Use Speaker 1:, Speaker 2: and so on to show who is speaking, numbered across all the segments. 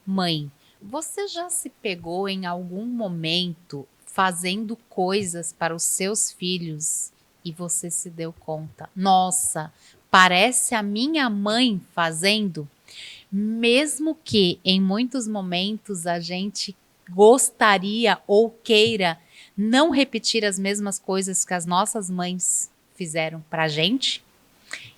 Speaker 1: Mãe, você já se pegou em algum momento fazendo coisas para os seus filhos e você se deu conta? Nossa, parece a minha mãe fazendo, mesmo que em muitos momentos a gente gostaria ou queira não repetir as mesmas coisas que as nossas mães fizeram para a gente.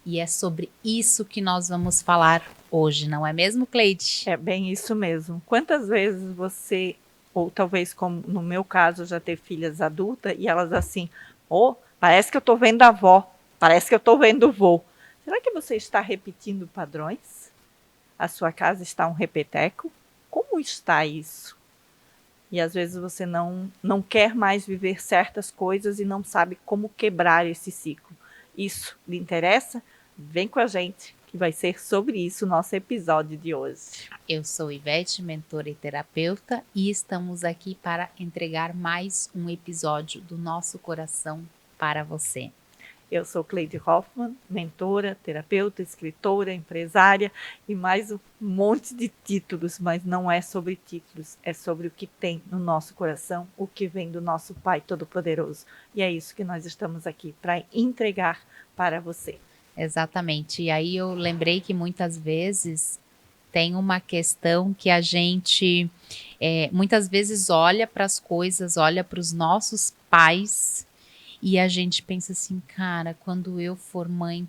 Speaker 1: E é sobre isso que nós vamos falar hoje, não é mesmo, Cleide?
Speaker 2: É bem isso mesmo. Quantas vezes você, ou talvez como no meu caso, já ter filhas adultas e elas assim, parece que eu estou vendo a avó, parece que eu estou vendo o vô. Será que você está repetindo padrões? A sua casa está um repeteco? Como está isso? E às vezes você não quer mais viver certas coisas e não sabe como quebrar esse ciclo. Isso lhe interessa? Vem com a gente, que vai ser sobre isso o nosso episódio de hoje.
Speaker 1: Eu sou Ivete, mentora e terapeuta, e estamos aqui para entregar mais um episódio do nosso coração para você.
Speaker 2: Eu sou Cleide Hoffmann, mentora, terapeuta, escritora, empresária e mais um monte de títulos, mas não é sobre títulos, é sobre o que tem no nosso coração, o que vem do nosso Pai Todo-Poderoso. E é isso que nós estamos aqui para entregar para você.
Speaker 1: Exatamente. E aí eu lembrei que muitas vezes tem uma questão que a gente muitas vezes olha para as coisas, olha para os nossos pais e a gente pensa assim, cara, quando eu for mãe,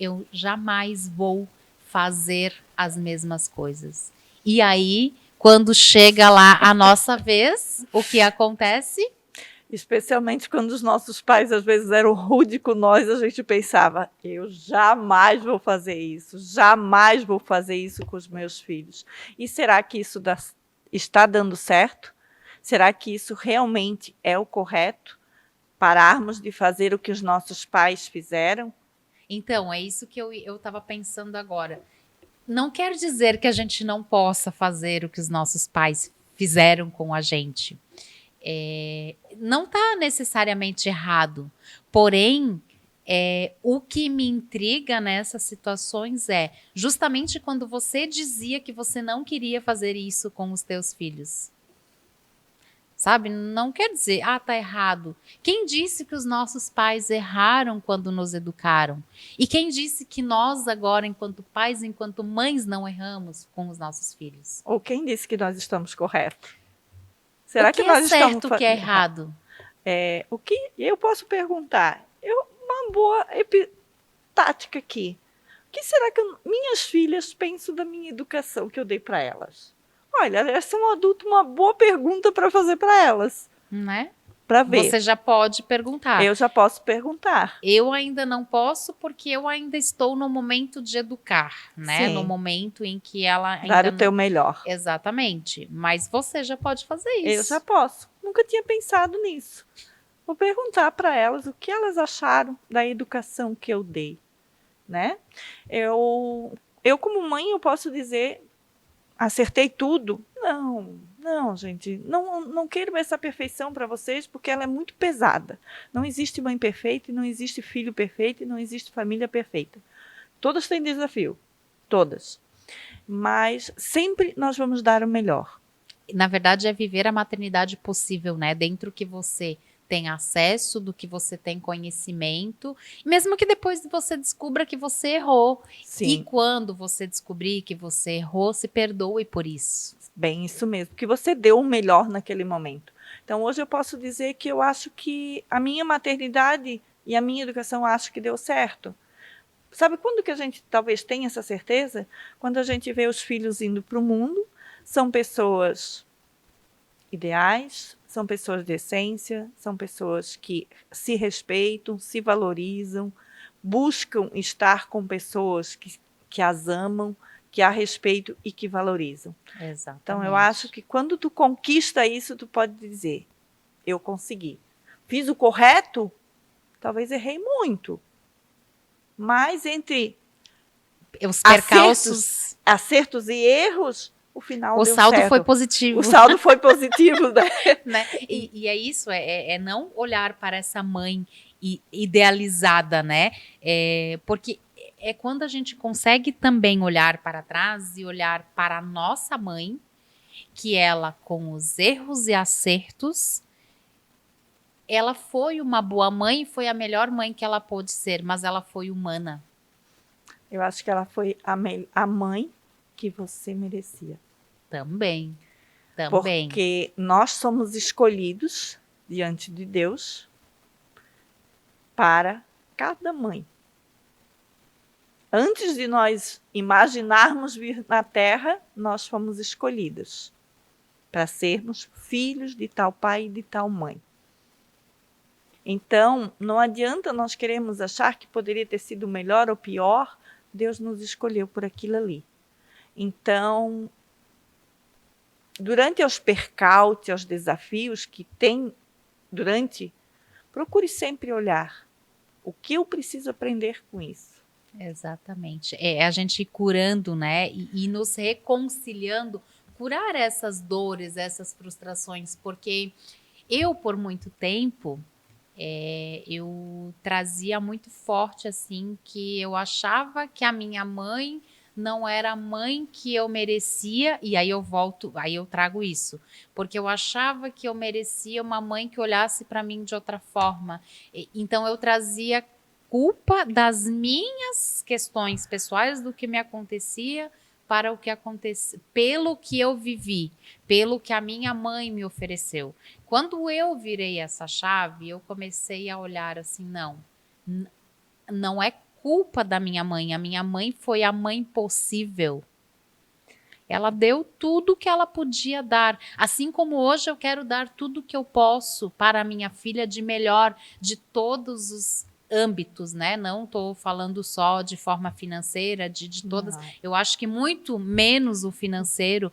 Speaker 1: eu jamais vou fazer as mesmas coisas. E aí, quando chega lá a nossa vez, o que acontece?
Speaker 2: Especialmente quando os nossos pais às vezes eram rudes com nós, a gente pensava, eu jamais vou fazer isso, jamais vou fazer isso com os meus filhos. E será que isso está dando certo? Será que isso realmente é o correto? Pararmos de fazer o que os nossos pais fizeram?
Speaker 1: Então, é isso que eu estava pensando agora. Não quer dizer que a gente não possa fazer o que os nossos pais fizeram com a gente. Não está necessariamente errado. Porém, o que me intriga nessas situações é justamente quando você dizia que você não queria fazer isso com os teus filhos. Sabe? Não quer dizer, tá errado. Quem disse que os nossos pais erraram quando nos educaram? E quem disse que nós agora, enquanto pais, enquanto mães, não erramos com os nossos filhos?
Speaker 2: Ou quem disse que nós estamos corretos?
Speaker 1: O
Speaker 2: Será
Speaker 1: que
Speaker 2: que
Speaker 1: é
Speaker 2: nós estamos
Speaker 1: certo, o que é errado?
Speaker 2: o que eu posso perguntar? Uma boa tática aqui. O que será que minhas filhas pensam da minha educação que eu dei para elas? Olha, elas são adultas, uma boa pergunta para fazer para elas.
Speaker 1: Né?
Speaker 2: Para ver.
Speaker 1: Você já pode perguntar.
Speaker 2: Eu já posso perguntar.
Speaker 1: Eu ainda não posso porque eu ainda estou no momento de educar, né?
Speaker 2: Sim.
Speaker 1: No momento em que ela ainda
Speaker 2: dar o teu melhor.
Speaker 1: Exatamente. Mas você já pode fazer isso.
Speaker 2: Eu já posso. Nunca tinha pensado nisso. Vou perguntar para elas o que elas acharam da educação que eu dei, né? Eu como mãe, eu posso dizer, acertei tudo? Não, gente, não quero essa perfeição para vocês, porque ela é muito pesada. Não existe mãe perfeita, não existe filho perfeito, não existe família perfeita. Todas têm desafio, todas. Mas sempre nós vamos dar o melhor.
Speaker 1: Na verdade, é viver a maternidade possível, né? Dentro que você tem acesso, do que você tem conhecimento, mesmo que depois você descubra que você errou.
Speaker 2: Sim.
Speaker 1: E quando você descobrir que você errou, se perdoe por isso.
Speaker 2: Bem, isso mesmo, que você deu o melhor naquele momento. Então, hoje eu posso dizer que eu acho que a minha maternidade e a minha educação acho que deu certo. Sabe quando que a gente talvez tenha essa certeza? Quando a gente vê os filhos indo para o mundo, são pessoas ideais, são pessoas de essência, são pessoas que se respeitam, se valorizam, buscam estar com pessoas que as amam, que a respeitam e que valorizam.
Speaker 1: Exatamente.
Speaker 2: Então, eu acho que quando tu conquista isso, tu pode dizer, eu consegui. Fiz o correto? Talvez errei muito. Mas entre
Speaker 1: os percalços,
Speaker 2: acertos e erros, o final deu
Speaker 1: saldo
Speaker 2: certo.
Speaker 1: foi positivo.
Speaker 2: O saldo foi positivo,
Speaker 1: né? E é isso, é não olhar para essa mãe idealizada, né? Porque é quando a gente consegue também olhar para trás e olhar para a nossa mãe, que ela, com os erros e acertos, ela foi uma boa mãe, foi a melhor mãe que ela pôde ser, mas ela foi humana.
Speaker 2: Eu acho que ela foi a mãe que você merecia.
Speaker 1: Também.
Speaker 2: Porque nós somos escolhidos diante de Deus para cada mãe. Antes de nós imaginarmos vir na Terra, nós fomos escolhidos para sermos filhos de tal pai e de tal mãe. Então, não adianta nós queremos achar que poderia ter sido melhor ou pior, Deus nos escolheu por aquilo ali. Então, durante os percalços, os desafios que tem procure sempre olhar o que eu preciso aprender com isso.
Speaker 1: Exatamente. É a gente ir curando, né? E nos reconciliando, curar essas dores, essas frustrações, porque eu, por muito tempo, eu trazia muito forte, assim, que eu achava que a minha mãe não era a mãe que eu merecia, e aí eu trago isso, porque eu achava que eu merecia uma mãe que olhasse para mim de outra forma. Então eu trazia culpa das minhas questões pessoais, do que me acontecia, para o que aconteceu, pelo que eu vivi, pelo que a minha mãe me ofereceu. Quando eu virei essa chave, eu comecei a olhar assim, não é culpa da minha mãe. A minha mãe foi a mãe possível. Ela deu tudo que ela podia dar. Assim como hoje eu quero dar tudo que eu posso para a minha filha de melhor, de todos os âmbitos, né? Não estou falando só de forma financeira, de todas.
Speaker 2: Não.
Speaker 1: Eu acho que muito menos o financeiro.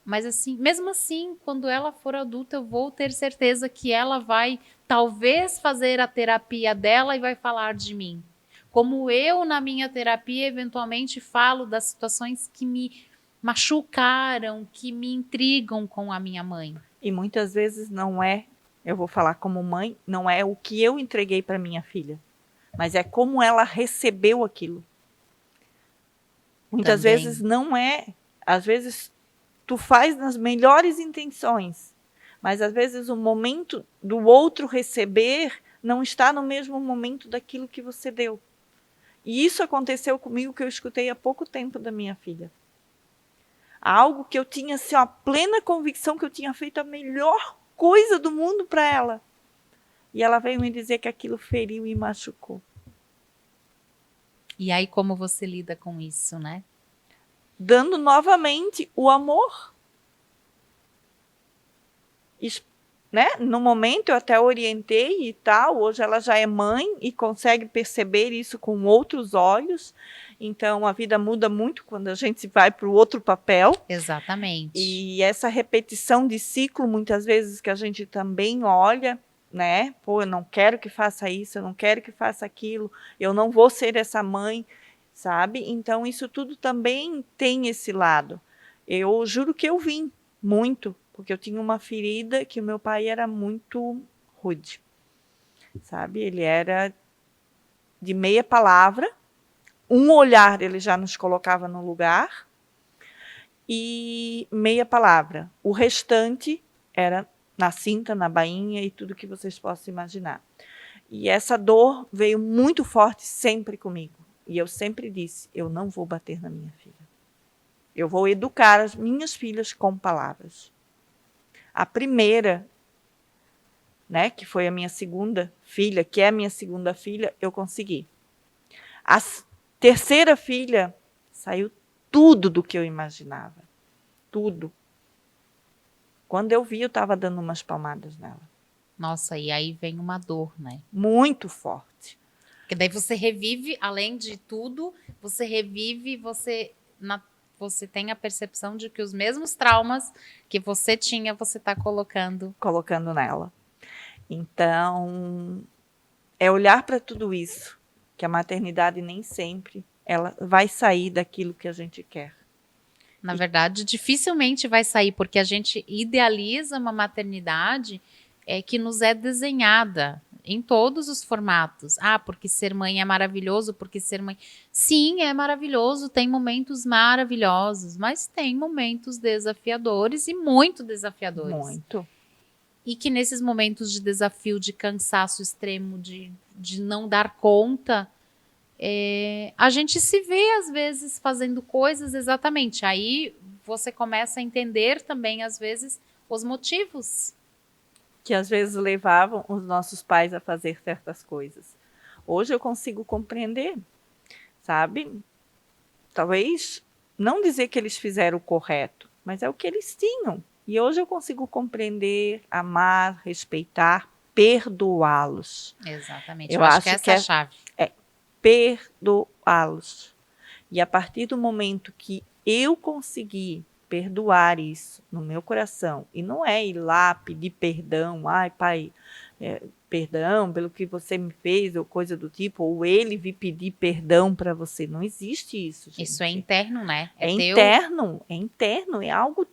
Speaker 1: Mas assim, mesmo assim, quando ela for adulta, eu vou ter certeza que ela vai talvez fazer a terapia dela e vai falar de mim. Como eu, na minha terapia, eventualmente falo das situações que me machucaram, que me intrigam com a minha mãe.
Speaker 2: E muitas vezes não é, eu vou falar como mãe, não é o que eu entreguei para minha filha, mas é como ela recebeu aquilo. Muitas
Speaker 1: Também.
Speaker 2: vezes não é, às vezes tu faz nas melhores intenções, mas às vezes o momento do outro receber não está no mesmo momento daquilo que você deu. E isso aconteceu comigo, que eu escutei há pouco tempo da minha filha. Algo que eu tinha assim, a plena convicção que eu tinha feito a melhor coisa do mundo para ela. E ela veio me dizer que aquilo feriu e machucou.
Speaker 1: E aí como você lida com isso, né?
Speaker 2: Dando novamente o amor. Né? No momento eu até orientei e tal, hoje ela já é mãe e consegue perceber isso com outros olhos. Então a vida muda muito quando a gente vai para o outro papel.
Speaker 1: Exatamente.
Speaker 2: E essa repetição de ciclo, muitas vezes, que a gente também olha, né? Pô, eu não quero que faça isso, eu não quero que faça aquilo, eu não vou ser essa mãe, sabe? Então isso tudo também tem esse lado. Eu juro que eu vim muito, porque eu tinha uma ferida que o meu pai era muito rude, sabe? Ele era de meia palavra, um olhar ele já nos colocava no lugar, e meia palavra. O restante era na cinta, na bainha e tudo que vocês possam imaginar. E essa dor veio muito forte sempre comigo. E eu sempre disse, eu não vou bater na minha filha. Eu vou educar as minhas filhas com palavras. A primeira, né, que foi a minha segunda filha, que é a minha segunda filha, eu consegui. A terceira filha saiu tudo do que eu imaginava. Tudo. Quando eu vi, eu estava dando umas palmadas nela.
Speaker 1: Nossa, e aí vem uma dor, né?
Speaker 2: Muito forte.
Speaker 1: Porque daí você revive, além de tudo, você revive, você tem a percepção de que os mesmos traumas que você tinha, você está colocando
Speaker 2: nela. Então, é olhar para tudo isso, que a maternidade nem sempre ela vai sair daquilo que a gente quer.
Speaker 1: Na verdade, dificilmente vai sair, porque a gente idealiza uma maternidade que nos é desenhada. em todos os formatos. Ah, porque ser mãe é maravilhoso, porque ser mãe... Sim, é maravilhoso, tem momentos maravilhosos, mas tem momentos desafiadores e muito desafiadores.
Speaker 2: Muito.
Speaker 1: E que nesses momentos de desafio, de cansaço extremo, de não dar conta, a gente se vê, às vezes, fazendo coisas exatamente. Aí você começa a entender também, às vezes, os motivos.
Speaker 2: Que às vezes levavam os nossos pais a fazer certas coisas. Hoje eu consigo compreender, sabe? Talvez não dizer que eles fizeram o correto, mas é o que eles tinham. E hoje eu consigo compreender, amar, respeitar, perdoá-los.
Speaker 1: Exatamente.
Speaker 2: Eu
Speaker 1: Eu acho que
Speaker 2: acho
Speaker 1: essa
Speaker 2: que
Speaker 1: é a chave.
Speaker 2: perdoá-los. E a partir do momento que eu conseguir perdoar isso no meu coração, e não é ir lá pedir perdão, ai pai, perdão pelo que você me fez, ou coisa do tipo, ou ele vir pedir perdão para você. Não existe isso, gente.
Speaker 1: Isso é interno, né?
Speaker 2: É
Speaker 1: teu.
Speaker 2: interno, é algo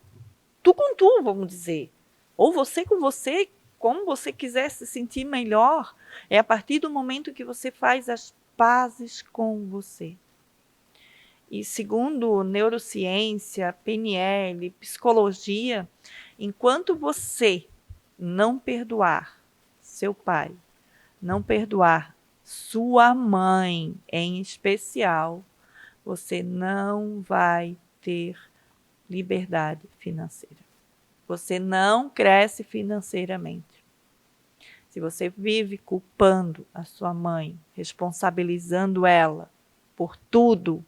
Speaker 2: tu com tu, vamos dizer. Ou você com você, como você quiser se sentir melhor. É a partir do momento que você faz as pazes com você. E segundo neurociência, PNL, psicologia, enquanto você não perdoar seu pai, não perdoar sua mãe em especial, você não vai ter liberdade financeira. Você não cresce financeiramente. Se você vive culpando a sua mãe, responsabilizando ela por tudo,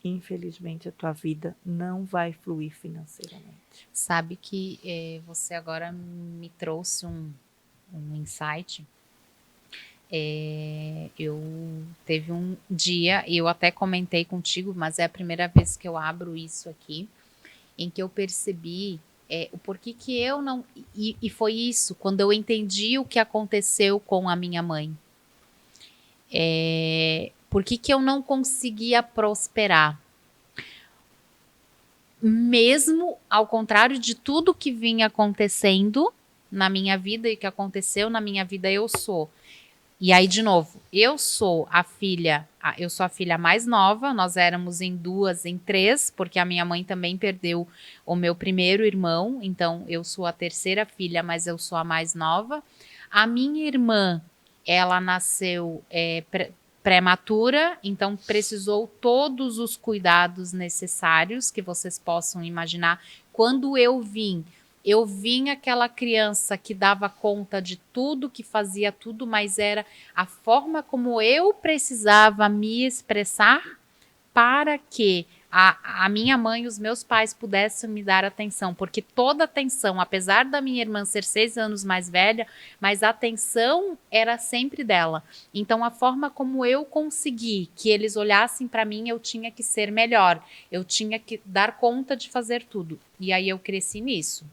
Speaker 2: infelizmente a tua vida não vai fluir financeiramente.
Speaker 1: Sabe que você agora me trouxe um insight. Eu teve um dia, eu até comentei contigo, mas é a primeira vez que eu abro isso aqui, em que eu percebi o porquê que eu não... E foi isso, quando eu entendi o que aconteceu com a minha mãe. Por que eu não conseguia prosperar? Mesmo ao contrário de tudo que vinha acontecendo na minha vida e que aconteceu na minha vida, eu sou. E aí, de novo, eu sou a filha mais nova, nós éramos em 2, em 3, porque a minha mãe também perdeu o meu primeiro irmão, então eu sou a terceira filha, mas eu sou a mais nova. A minha irmã, ela nasceu prematura, então precisou todos os cuidados necessários que vocês possam imaginar. Quando eu vim aquela criança que dava conta de tudo, que fazia tudo, mas era a forma como eu precisava me expressar para que a minha mãe e os meus pais pudessem me dar atenção, porque toda atenção, apesar da minha irmã ser 6 anos mais velha, mas a atenção era sempre dela. Então, a forma como eu consegui que eles olhassem para mim, eu tinha que ser melhor, eu tinha que dar conta de fazer tudo. E aí eu cresci nisso.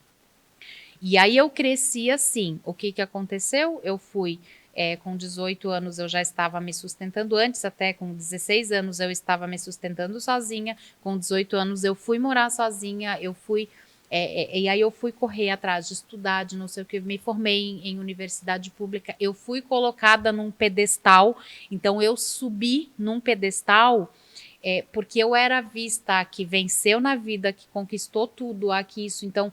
Speaker 1: E aí eu cresci assim. O que aconteceu? Eu fui, com 18 anos eu já estava me sustentando, antes até com 16 anos eu estava me sustentando sozinha, com 18 anos eu fui morar sozinha, eu fui... e aí eu fui correr atrás de estudar, de não sei o que, me formei em universidade pública, eu fui colocada num pedestal, então eu subi num pedestal... porque eu era vista a que venceu na vida, que conquistou tudo, a que isso, então...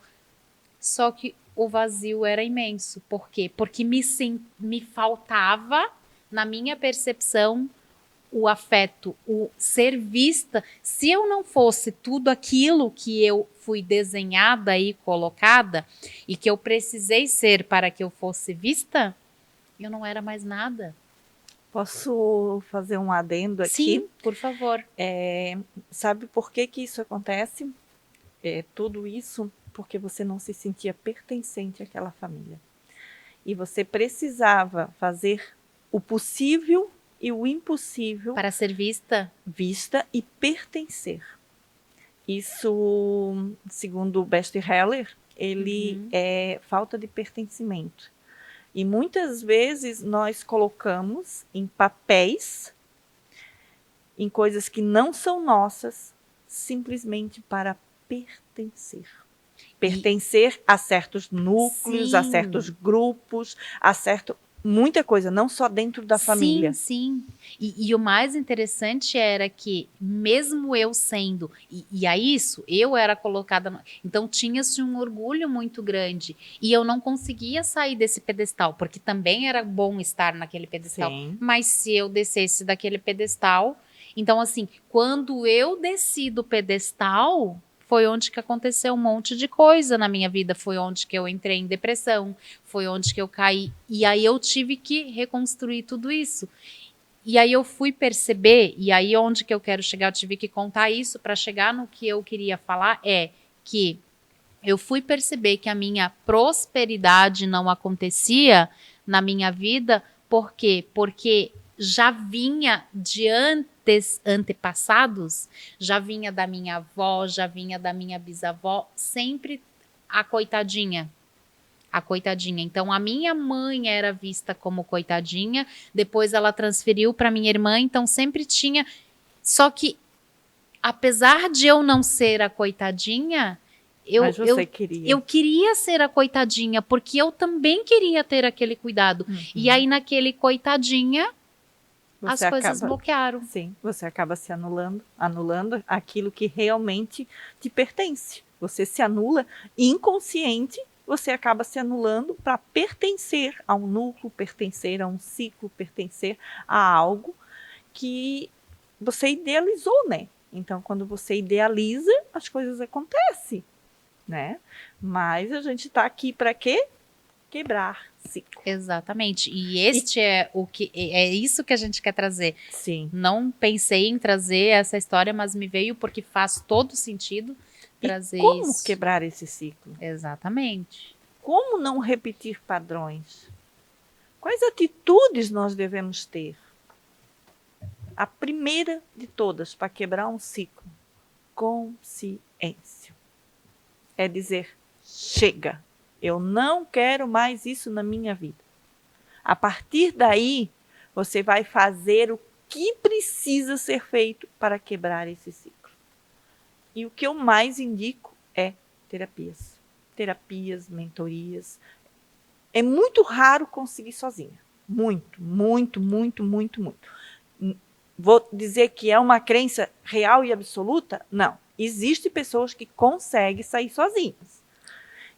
Speaker 1: Só que o vazio era imenso. Por quê? Porque me faltava, na minha percepção, o afeto, o ser vista. Se eu não fosse tudo aquilo que eu fui desenhada e colocada, e que eu precisei ser para que eu fosse vista, eu não era mais nada.
Speaker 2: Posso fazer um adendo aqui?
Speaker 1: Sim, por favor.
Speaker 2: Sabe por que isso acontece? Tudo isso porque você não se sentia pertencente àquela família. E você precisava fazer o possível e o impossível
Speaker 1: para ser vista
Speaker 2: e pertencer. Isso, segundo Best Heller, ele é falta de pertencimento. E muitas vezes nós colocamos em papéis, em coisas que não são nossas, simplesmente para pertencer. pertencer a certos núcleos, a
Speaker 1: Sim.
Speaker 2: certos grupos, muita coisa, não só dentro da família.
Speaker 1: Sim. E o mais interessante era que, mesmo eu sendo, e a isso, eu era colocada. Então, tinha-se um orgulho muito grande. E eu não conseguia sair desse pedestal, porque também era bom estar naquele pedestal.
Speaker 2: Sim.
Speaker 1: Mas se eu descesse daquele pedestal. Então, assim, quando eu desci do pedestal. Foi onde que aconteceu um monte de coisa na minha vida. Foi onde que eu entrei em depressão. Foi onde que eu caí. E aí eu tive que reconstruir tudo isso. E aí eu fui perceber, e aí onde que eu quero chegar, eu tive que contar isso para chegar no que eu queria falar, é que eu fui perceber que a minha prosperidade não acontecia na minha vida, por quê? Porque já vinha de antepassados, já vinha da minha avó, já vinha da minha bisavó, sempre a coitadinha. A coitadinha. Então, a minha mãe era vista como coitadinha, depois ela transferiu para minha irmã, então sempre tinha. Só que, apesar de eu não ser a coitadinha,
Speaker 2: Mas você queria.
Speaker 1: eu queria ser a coitadinha, porque eu também queria ter aquele cuidado. E aí, naquele coitadinha, as coisas bloquearam.
Speaker 2: Sim, você acaba se anulando aquilo que realmente te pertence. Você se anula inconsciente, você acaba se anulando para pertencer a um núcleo, pertencer a um ciclo, pertencer a algo que você idealizou, né? Então, quando você idealiza, as coisas acontecem, né? Mas a gente está aqui para quê? Quebrar ciclo.
Speaker 1: Exatamente. E este é o que é isso que a gente quer trazer.
Speaker 2: Sim.
Speaker 1: Não pensei em trazer essa história, mas me veio porque faz todo sentido trazer
Speaker 2: e como
Speaker 1: isso.
Speaker 2: Quebrar esse ciclo?
Speaker 1: Exatamente.
Speaker 2: Como não repetir padrões? Quais atitudes nós devemos ter? A primeira de todas para quebrar um ciclo, consciência. É dizer, chega, eu não quero mais isso na minha vida. A partir daí, você vai fazer o que precisa ser feito para quebrar esse ciclo. E o que eu mais indico é terapias. Terapias, mentorias. É muito raro conseguir sozinha. Muito. Vou dizer que é uma crença real e absoluta? Não. Existem pessoas que conseguem sair sozinhas.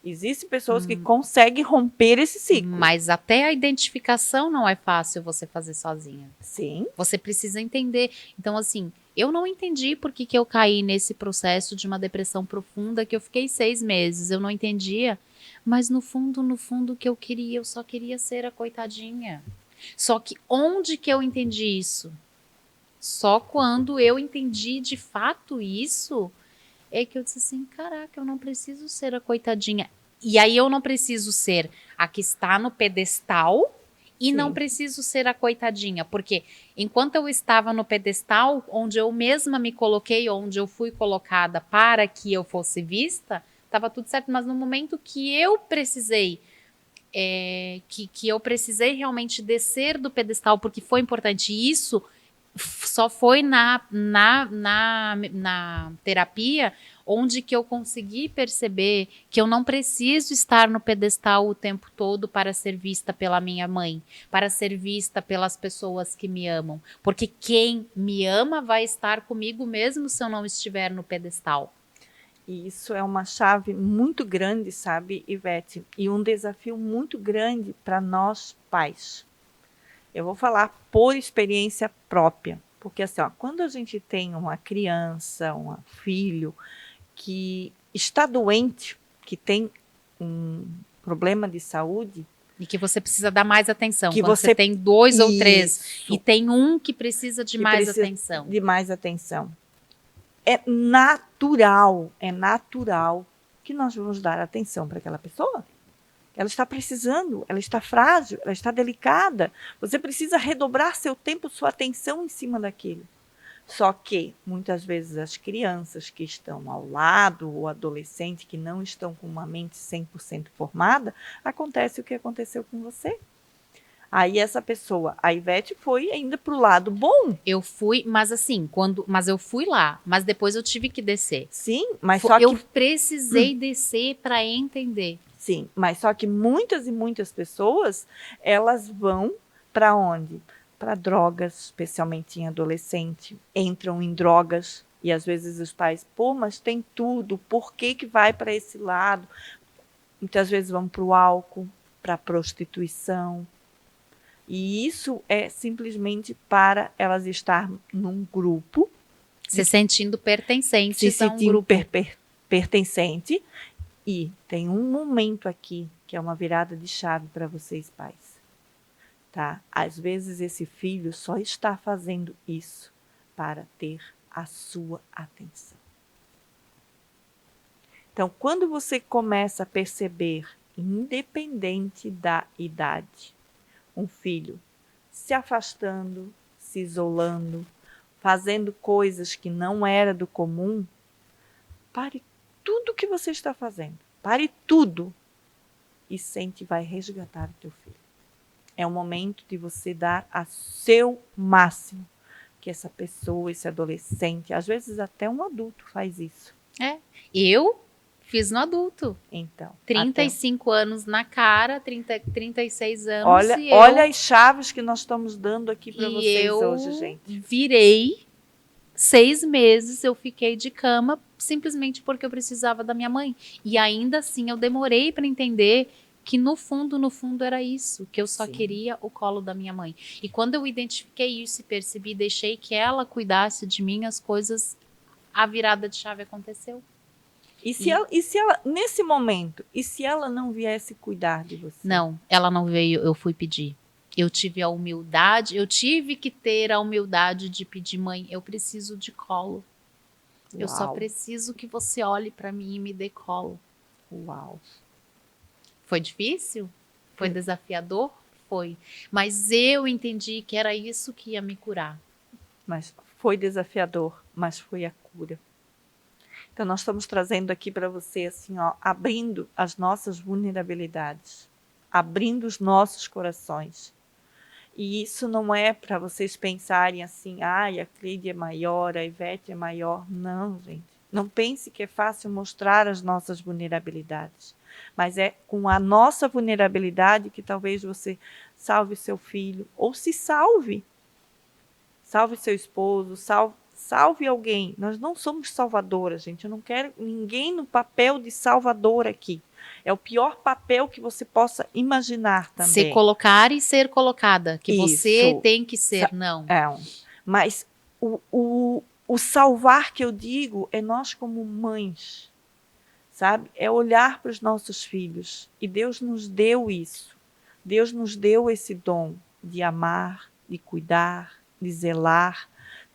Speaker 2: Existem pessoas que conseguem romper esse ciclo.
Speaker 1: Mas até a identificação não é fácil você fazer sozinha.
Speaker 2: Sim.
Speaker 1: Você precisa entender. Então, assim, eu não entendi por que eu caí nesse processo de uma depressão profunda que eu fiquei 6 meses. Eu não entendia. Mas no fundo, o que eu só queria ser a coitadinha. Só que onde que eu entendi isso? Só quando eu entendi de fato isso, é que eu disse assim, caraca, eu não preciso ser a coitadinha. E aí eu não preciso ser a que está no pedestal e
Speaker 2: Sim.
Speaker 1: não preciso ser a coitadinha, porque enquanto eu estava no pedestal, onde eu mesma me coloquei, onde eu fui colocada para que eu fosse vista, estava tudo certo, mas no momento que eu precisei, que eu precisei realmente descer do pedestal, porque foi importante isso, só foi na terapia onde que eu consegui perceber que eu não preciso estar no pedestal o tempo todo para ser vista pela minha mãe, para ser vista pelas pessoas que me amam, porque quem me ama vai estar comigo mesmo se eu não estiver no pedestal.
Speaker 2: E isso é uma chave muito grande, sabe, Ivete? E um desafio muito grande para nós pais. Eu vou falar por experiência própria, porque assim, ó, quando a gente tem uma criança, um filho que está doente, que tem um problema de saúde,
Speaker 1: e que você precisa dar mais atenção.
Speaker 2: Que
Speaker 1: quando você tem 2 ou 3 e tem um que precisa de mais atenção.
Speaker 2: De mais atenção. É natural que nós vamos dar atenção para aquela pessoa. Ela está precisando, ela está frágil, ela está delicada. Você precisa redobrar seu tempo, sua atenção em cima daquilo. Só que, muitas vezes, as crianças que estão ao lado, ou adolescentes que não estão com uma mente 100% formada, acontece o que aconteceu com você. Aí essa pessoa, a Ivete, foi ainda pro lado bom.
Speaker 1: Eu fui, mas assim, mas eu fui lá, mas depois eu tive que descer.
Speaker 2: Sim, mas só
Speaker 1: Eu
Speaker 2: que
Speaker 1: precisei descer para entender.
Speaker 2: sim, mas só que muitas e muitas pessoas, elas vão para onde? Para drogas, especialmente em adolescente, entram em drogas e às vezes os pais, pô, mas tem tudo, por que que vai para esse lado? Muitas vezes vão para o álcool, para a prostituição. E isso é simplesmente para elas estar num grupo,
Speaker 1: Se sentindo
Speaker 2: se
Speaker 1: pertencentes a um
Speaker 2: sentindo
Speaker 1: grupo.
Speaker 2: pertencente. E tem um momento aqui que é uma virada de chave para vocês, pais. Tá? Às vezes esse filho só está fazendo isso para ter a sua atenção. Então, quando você começa a perceber, independente da idade, um filho se afastando, se isolando, fazendo coisas que não era do comum, pare tudo que você está fazendo. Pare tudo e sente e vai resgatar o teu filho. É o momento de você dar a seu máximo, que essa pessoa, esse adolescente, às vezes até um adulto faz isso.
Speaker 1: Eu fiz no adulto.
Speaker 2: Então,
Speaker 1: 35 anos na cara, 36 anos.
Speaker 2: Olha as chaves que nós estamos dando aqui para vocês
Speaker 1: eu
Speaker 2: hoje, gente.
Speaker 1: Virei 6 meses, eu fiquei de cama simplesmente porque eu precisava da minha mãe. E ainda assim eu demorei para entender que no fundo era isso, que eu só
Speaker 2: Sim.
Speaker 1: queria o colo da minha mãe. E quando eu identifiquei isso e percebi, deixei que ela cuidasse de mim, as coisas, a virada de chave aconteceu.
Speaker 2: E se ela, nesse momento, e se ela não viesse cuidar de você?
Speaker 1: Não, ela não veio, eu fui pedir. Eu tive que ter a humildade de pedir, mãe, eu preciso de colo.
Speaker 2: Uau.
Speaker 1: Eu só preciso que você olhe para mim e me dê colo.
Speaker 2: Uau.
Speaker 1: Foi difícil? Foi desafiador? Foi. Mas eu entendi que era isso que ia me curar.
Speaker 2: Mas foi desafiador, mas foi a cura. Então nós estamos trazendo aqui para você assim, ó, abrindo as nossas vulnerabilidades, abrindo os nossos corações. E isso não é para vocês pensarem assim, a Cleide é maior, a Ivete é maior. Não, gente. Não pense que é fácil mostrar as nossas vulnerabilidades. Mas é com a nossa vulnerabilidade que talvez você salve seu filho, ou se salve. Salve seu esposo, salve alguém. Nós não somos salvadoras, gente. Eu não quero ninguém no papel de salvadora aqui. É o pior papel que você possa imaginar também.
Speaker 1: Se colocar e ser colocada. Que
Speaker 2: Isso.
Speaker 1: você tem que ser, não.
Speaker 2: Mas o salvar que eu digo é nós como mães, sabe? É olhar para os nossos filhos. E Deus nos deu isso. Deus nos deu esse dom de amar, de cuidar, de zelar,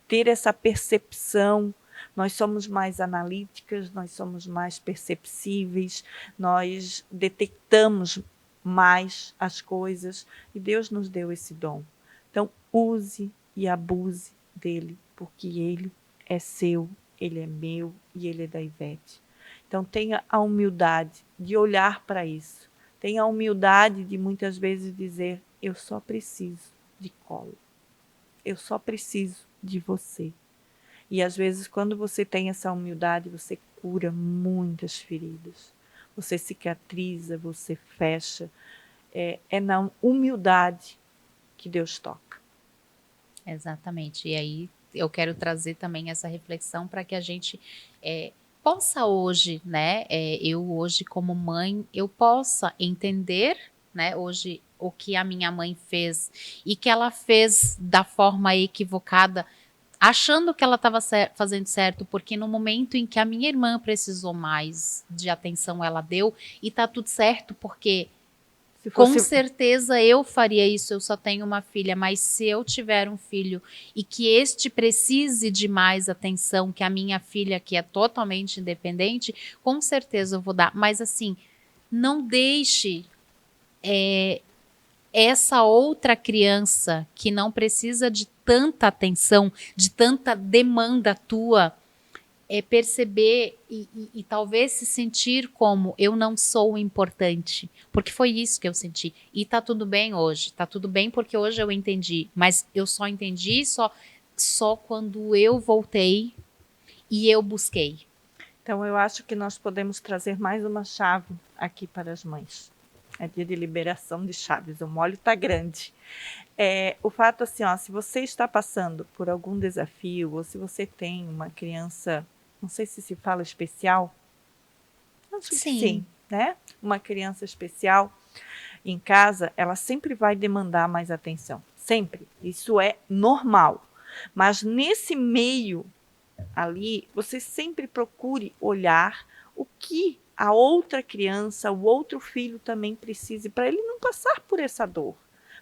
Speaker 2: ter essa percepção. Nós somos mais analíticas, nós somos mais perceptíveis, nós detectamos mais as coisas e Deus nos deu esse dom. Então, use e abuse dele, porque ele é seu, ele é meu e ele é da Ivete. Então, tenha a humildade de olhar para isso. Tenha a humildade de muitas vezes dizer, eu só preciso de colo. Eu só preciso de você. E às vezes, quando você tem essa humildade, você cura muitas feridas. Você cicatriza, você fecha. É na humildade que Deus toca.
Speaker 1: Exatamente. E aí eu quero trazer também essa reflexão para que a gente possa hoje, né? Eu hoje como mãe, eu possa entender, né? Hoje o que a minha mãe fez e que ela fez da forma equivocada, achando que ela estava fazendo certo, porque no momento em que a minha irmã precisou mais de atenção, ela deu, e tá tudo certo, porque com certeza eu faria isso, eu só tenho uma filha, mas se eu tiver um filho e que este precise de mais atenção que a minha filha, que é totalmente independente, com certeza eu vou dar. Mas assim, não deixe essa outra criança que não precisa de tanta atenção, de tanta demanda tua, é perceber e talvez se sentir como eu não sou importante, porque foi isso que eu senti. E tá tudo bem hoje, tá tudo bem porque hoje eu entendi, mas eu só entendi só quando eu voltei e eu busquei.
Speaker 2: Então, eu acho que nós podemos trazer mais uma chave aqui para as mães. É dia de liberação de chaves, o molho está grande. O fato assim, ó, se você está passando por algum desafio, ou se você tem uma criança, não sei se fala especial, acho que sim, né? Uma criança especial em casa, ela sempre vai demandar mais atenção, sempre. Isso é normal. Mas nesse meio ali, você sempre procure olhar o que a outra criança, o outro filho também precise, para ele não passar por essa dor,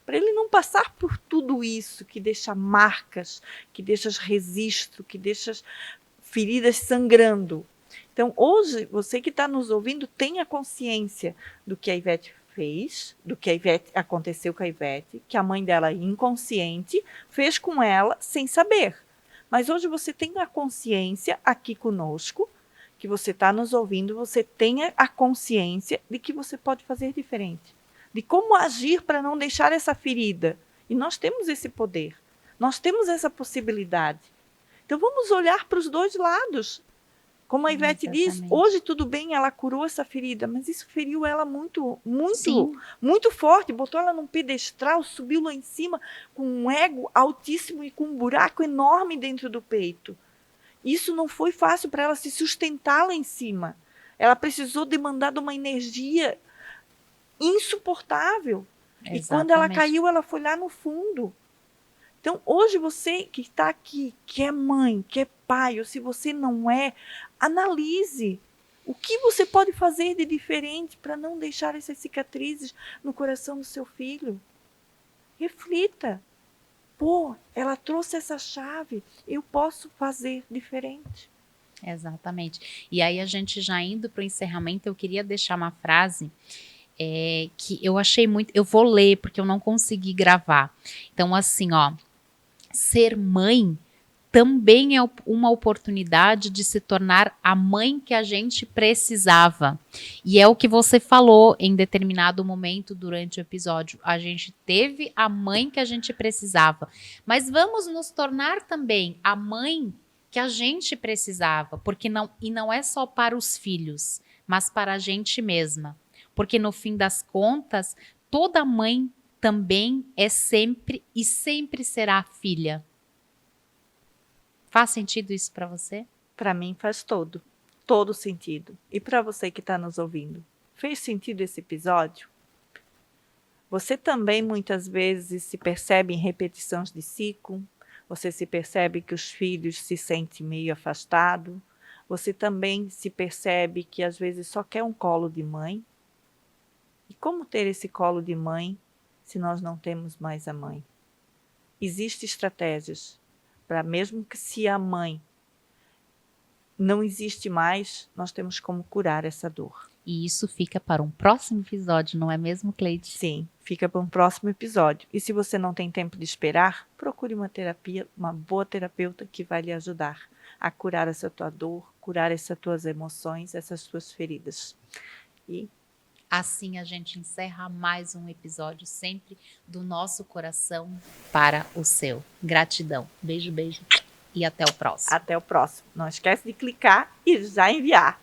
Speaker 2: para ele não passar por tudo isso que deixa marcas, que deixa registro, que deixa feridas sangrando. Então, hoje, você que está nos ouvindo, tenha consciência do que a Ivete fez, do que a Ivete aconteceu com a Ivete, que a mãe dela, inconsciente, fez com ela sem saber. Mas hoje você tem a consciência aqui conosco, que você está nos ouvindo, você tenha a consciência de que você pode fazer diferente, de como agir para não deixar essa ferida. E nós temos esse poder, nós temos essa possibilidade. Então vamos olhar para os dois lados. Como a Ivete diz, hoje tudo bem, ela curou essa ferida, mas isso feriu ela muito, muito forte, botou ela num pedestral, subiu lá em cima com um ego altíssimo e com um buraco enorme dentro do peito. Isso não foi fácil para ela se sustentar lá em cima. Ela precisou demandar de uma energia insuportável. Exatamente. E quando ela caiu, ela foi lá no fundo. Então, hoje você que está aqui, que é mãe, que é pai, ou se você não é, analise o que você pode fazer de diferente para não deixar essas cicatrizes no coração do seu filho. Reflita. Pô, ela trouxe essa chave, eu posso fazer diferente.
Speaker 1: Exatamente. E aí, a gente já indo para o encerramento, eu queria deixar uma frase que eu achei muito... Eu vou ler, porque eu não consegui gravar. Então, assim, ó... Ser mãe também é uma oportunidade de se tornar a mãe que a gente precisava. E é o que você falou em determinado momento durante o episódio. A gente teve a mãe que a gente precisava. Mas vamos nos tornar também a mãe que a gente precisava. Porque não é só para os filhos, mas para a gente mesma. Porque no fim das contas, toda mãe também é sempre e sempre será filha. Faz sentido isso para você?
Speaker 2: Para mim faz todo sentido. E para você que está nos ouvindo, fez sentido esse episódio? Você também muitas vezes se percebe em repetições de ciclo? Você se percebe que os filhos se sentem meio afastados? Você também se percebe que às vezes só quer um colo de mãe? E como ter esse colo de mãe se nós não temos mais a mãe? Existem estratégias para, mesmo que se a mãe não existe mais, nós temos como curar essa dor.
Speaker 1: E isso fica para um próximo episódio, não é mesmo, Cleide?
Speaker 2: Sim, fica para um próximo episódio. E se você não tem tempo de esperar, procure uma terapia, uma boa terapeuta que vai lhe ajudar a curar essa tua dor, curar essas tuas emoções, essas tuas feridas. E
Speaker 1: assim a gente encerra mais um episódio, sempre do nosso coração para o seu. Gratidão. Beijo, beijo. E até o próximo.
Speaker 2: Até o próximo. Não esquece de clicar e já enviar.